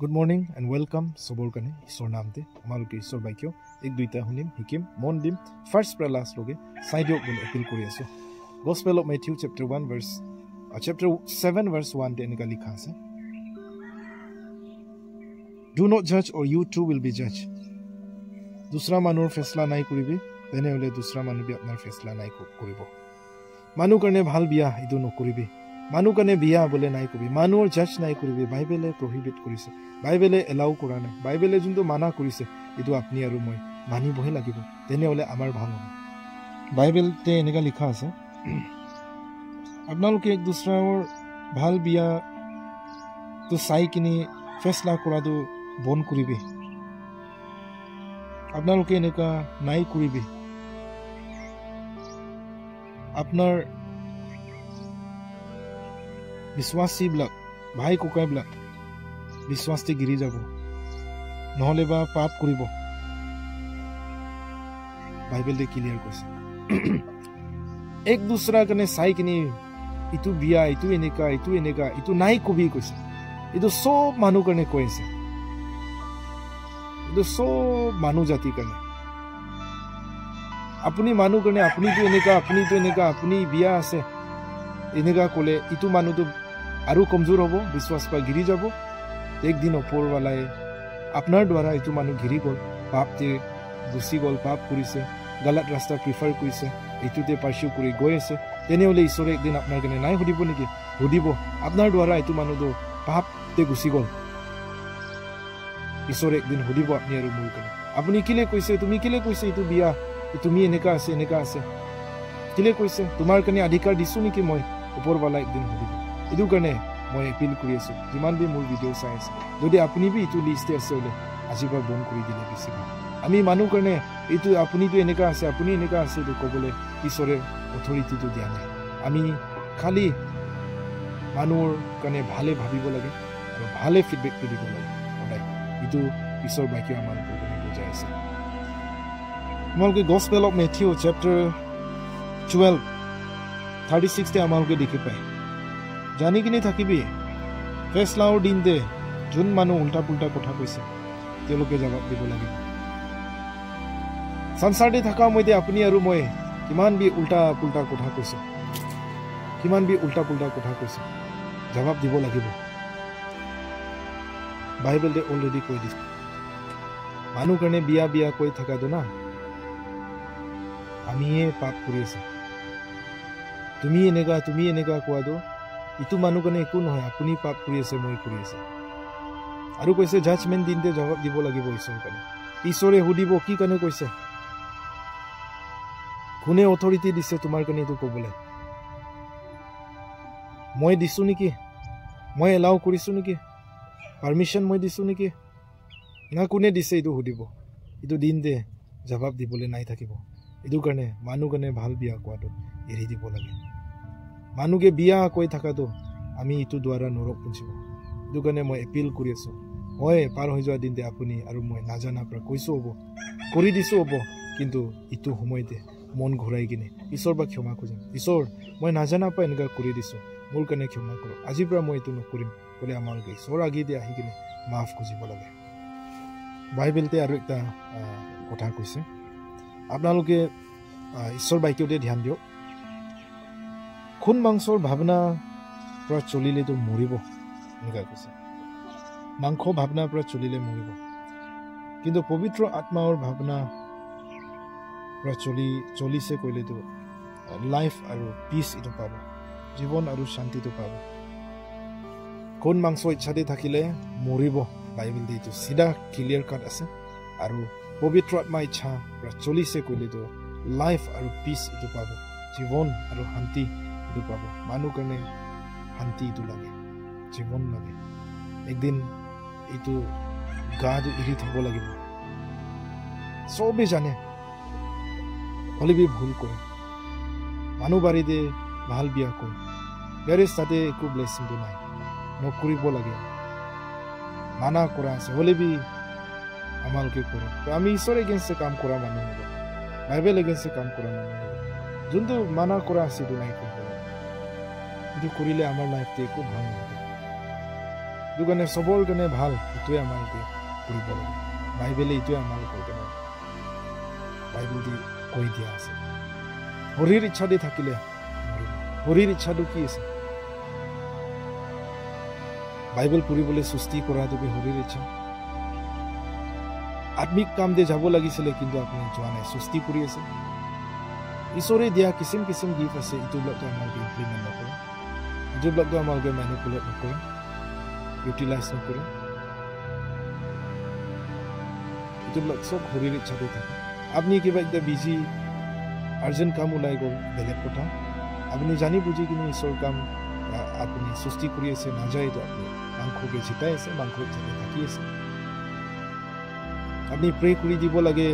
Good morning and welcome sobor kane isor namte amaluke isor baikyo ek duita hunim hikim mon dim first pra last loge saidok bun appeal kori aso Gospel of Matthew chapter 7 verse 1 te enika likha ase Do not judge or you too will be judged dusra manur faisla nai koribi tene hole dusra manu bi apnar faisla nai koribo manu karne bhal biya idu nokoribi manu kane biya bole nai kobi manur judge nai koribi bible prohibit korise bible allow kora nai bible junto mana korise idu apni aru moi mani bohe lagibo tene hole amar bhal hobo bible te enika likha ase apnaloke ek dusraor bhal biya to sai kini faisla kora do bon koribe apnaloke enika nai koribe apnar বিশ্বাসী block ভাই কোকাই block বিশ্বাসতে গিৰি যাব নহলে বা পাপ কৰিব বাইবেলে clear কৈছে এক দুসৰা কনে চাই কিনি ইটো বিয়া ইটো এনেকা ইটো নাই কবি কৈছে ইটো সব মানুহ কাৰণে কৈছে ইটো সব মানুহ জাতি কাৰণে আপুনি মানুহ কাৰণে আপুনিটো এনেকা আপুনি বিয়া আছে এনেকা কলে ইটো মানুহটো আৰু কমজোৰ হ'ব বিশ্বাস পা গিৰি যাব একদিন ওপৰৱালাই আপোনাৰ দ্বাৰা ইটো মানুহ গিৰি গল পাপতে গুচি গল পাপ কৰিছে গলত ৰাস্তা প্ৰিফাৰ কৰিছে ইটোতে পাৰ্সিউ কৰি গৈ আছে তেনেহলে ঈশ্বৰে একদিন আপোনাৰ কাৰণে নাই সুধিব নেকি সুধিব আপোনাৰ দ্বাৰা ইটো মানুহটো পাপতে গুচি গল ঈশ্বৰে একদিন সুধিব আপুনি আৰু মোৰ কাৰণে আপুনি কিলে কৈছে তুমি কিলে কৈছে ইটো বিয়া তুমি এনেকা আছে কিলে কৈছে তোমাৰ কাৰণে অধিকাৰ দিছো নেকি মই ওপৰৱালা একদিন সুধিব ইটো কাৰণে মই এপিল কৰি আছো যিমান বি মোৰ ভিডিঅ' চাই আছে যদি আপুনি বি ইটো লিষ্টে আছে হলে আজিৰ বন্ধ কৰি দিলে বেছি ভাল আমি মানুহ কাৰণে ইটো আপুনিটো এনেকা আছে আপুনি এনেকা আছে ইটো ক'বলৈ ঈশ্বৰে অথৰিটিটো দিয়া নাই আমি খালি মানুহৰ কাৰণে ভালে ভাবিব লাগে আৰু ভালে ফিডবেকটো দিব লাগে সদায় ইটো ঈশ্বৰ বাক্য আমাৰ কাৰণে বুজাই আছে তোমালোকে Gospel of Matthew chapter 12 36 তে আমালোকে দেখি পায় জানি কিনি থাকিবি ফেসলাৰ দিন দে যোন মানুহ উল্টা পুল্টা কথা কৈছে তেওঁলোকে জবাব দিব লাগিব সংসাৰতে থকা মইতে আপুনি আৰু মই কিমান বি উল্টা পুল্টা কথা কৈছে জবাব দিব লাগিব বাইবেলে অলৰেডি কৈ দিছে মানুহ কাৰণে বিয়া কৈ থকা দো না আমিয়ে পাপ কৰি আছে তুমি এনেকা কোৱা দো ইটো মানুহ কাৰণে একো নহয় আপুনি পাপ কৰি আছে মই কৰি আছে আৰু কৈছে জাজমেন্ট দিনতে জবাব দিব লাগিব ঈশ্বৰৰ কাৰণে ঈশ্বৰে সুধিব কি কাৰণে কৈছে কোনে অথৰিটি দিছে তোমাৰ কাৰণে এইটো ক'বলৈ মই দিছো নেকি মই এলাউ কৰিছো নেকি পাৰমিশন মই দিছো নেকি না কোনে দিছে এইটো সুধিব এইটো দিন দে জবাব দিবলৈ নাই থাকিব এইটো কাৰণে মানুহ কাৰণে ভাল বিয়া কোৱাটো এৰি দিব লাগে মানুহে বিয়া কৈ থাকাটো আমি ইটো দ্বাৰা নৰক পুঞ্চিব এইটো কাৰণে মই এপিল কৰি আছো মই পাৰ হৈ যোৱা দিনতে আপুনি আৰু মই নাজানা পৰা কৈছো হ'ব কৰি দিছো হ'ব কিন্তু ইটো সময়তে মন ঘূৰাই কিনে ঈশ্বৰ বা ক্ষমা খুজিম ঈশ্বৰ মই নাজানা পৰা এনেকা কৰি দিছো মোৰ কাৰণে ক্ষমা কৰক আজিৰ পৰা মই এইটো নকৰিম বুলি আমালোকে ঈশ্বৰ আগেদি আহি কিনে মাফ খুজিব লাগে বাইবেলতে আৰু এটা কথা কৈছে আপোনালোকে ঈশ্বৰ বাক্যতে ধ্যান দিয়ক খুন মাংসৰ ভাৱনা পৰা চলিলেতো মৰিব এনেকা কৈছে মাংস ভাৱনাৰ পৰা চলিলে মৰিব কিন্তু পবিত্ৰ আত্মাৰ ভাৱনা পৰা চলিছে কৰিলেতো লাইফ আৰু পিচ এইটো পাব জীৱন আৰু শান্তিটো পাব খুন মাংস ইচ্ছাতে থাকিলে মৰিব বাইবেল দি এইটো চিধা ক্লিয়াৰ কাট আছে আৰু পবিত্ৰ আত্মা ইচ্ছা পৰা চলিছে কৰিলেতো লাইফ আৰু পিচ এইটো পাব জীৱন আৰু শান্তি এইটো পাব মানুহ কাৰণে শান্তি এইটো লাগে জীৱন লাগে একদিন এইটো গাটো এৰি থব লাগিব চবেই জানে হলে বি ভুল কৰে মানুহ বাৰীতে ভাল বিয়া কৰে বেৰেজ তাতে একো ব্লেছিংটো নাই নকৰিব লাগে মানা কৰা আছে হলে বি আমালোকে কৰে আমি ঈশ্বৰ এগেইনষ্টে কাম কৰা মানুহ হ'ব বাইবেল এগেইনষ্টে কাম কৰা মানুহ হ'ব যোনটো মানা কৰা আছে এইটো নাই কৰিব লাগে এইটো কৰিলে আমাৰ লাইফতে একো ভাল নহয় এইটো কাৰণে চবৰ কাৰণে ভাল এইটোৱে আমালোকে কৰিব লাগে বাইবেলে এইটোৱে আমালোকৰ কাৰণে বাইবেল দি কৈ দিয়া আছে শৰীৰ ইচ্ছা দি থাকিলে শৰীৰ ইচ্ছাটো কি আছে বাইবেল পঢ়িবলৈ সৃষ্টি কৰাটো কি শৰীৰ ইচ্ছা আত্মিক কাম দে যাব লাগিছিলে কিন্তু আপুনি যোৱা নাই সৃষ্টি কৰি আছে ঈশ্বৰে দিয়া কিসিম কিসিম গিফ্ট আছে ইটো ব্লগটো আমালোকে ইমপ্লিমেণ্ট নকৰে ইটো ব্লগটো আমালোকে মেনিপুলেট নকৰে ইউটিলাইজ নকৰে ইটো ব্লগ সব শৰীৰ ইচ্ছা দি থাকে আপনি কিবা একটা বিজি আর্জেন্ট কাম ওলাই গ'ল বেলেগ কথা আপনি জানি বুঝি কিন্তু ঈশ্বৰ কাম আপনি সৃষ্টি কৰি আছে নাযায় তো আপনি মাংসকে জিতাই আছে মাংস ইচ্ছাতে থাকি আছে আপনি প্ৰে কৰি দিব লাগে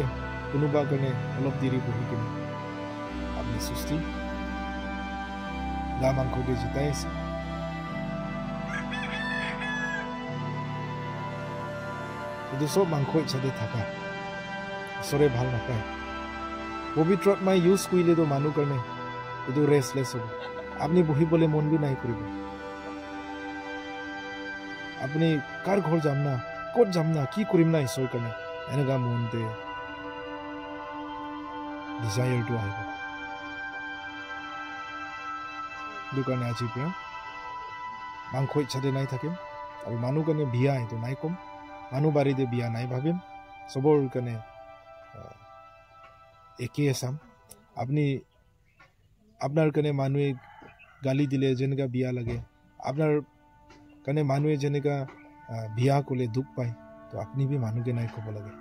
কোনোবা কাৰণে অলপ দেৰি বহি কিনে আপনি সৃষ্টি গা মাংসকে জিতাই আছে এইটো সব মাংস ইচ্ছাতে থাকা ঈশ্বৰে ভাল নাপায় পবিত্ৰ আত্মাই ইউজ কৰিলেতো মানুহ কাৰণে এইটো ৰেষ্টলেছ হ'ব আপনি বহিবলৈ মন বি নাই কৰিব আপনি কাৰ ঘৰ যাম না ক'ত যাম না কি কৰিম না ঈশ্বৰ কাৰণে এনেকুৱা মনতে ডিজায়াৰটো আহিব এইটো কাৰণে আজিৰ পৰা মাংস ইচ্ছাতে নাই থাকিম আৰু মানুহ কাৰণে বিয়া এইটো নাই কম মানুহ বাৰীতে বিয়া নাই ভাবিম চবৰ কাৰণে একেই চাম আপনি আপনাৰ কাৰণে মানুহে গালি দিলে যেনেকা বিয়া লাগে আপনাৰ কাৰণে মানুহে যেনেকা বিয়া ক'লে দুখ পায় তো আপনি বি মানুহকে নাই ক'ব লাগে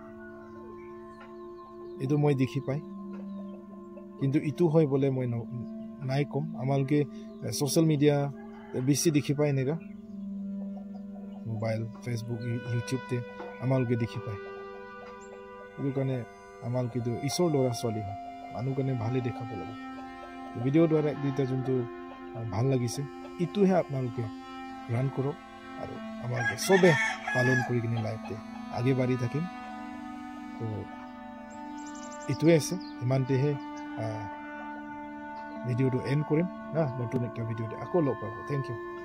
এইটো মই দেখি পাই কিন্তু ইটো হয় বলে মই নাই কম আমালোকে সোশ্যাল মিডিয়া বেছি দেখি পায় এনেকা মোবাইল ফেসবুক ইউটিউবতে আমালোকে দেখি পায় এইটো কাৰণে আমালোকে ঈশ্বৰ ল'ৰা ছোৱালী হয় মানুহ কাৰণে ভালে দেখাব লাগে ভিডিঅ' দ্বাৰা দুইটা যোনটো ভাল লাগিছে ইটোহে আপোনালোকে ৰান কৰক আৰু আমালোকে চবে পালন কৰি কিনে লাইফতে আগে বাঢ়ি থাকিম তো এইটোৱে আছে ইমানতেহে ভিডিঅ'টো এণ্ড কৰিম না নতুন একটা ভিডিঅ'তে আকৌ লগ পাব থেংক ইউ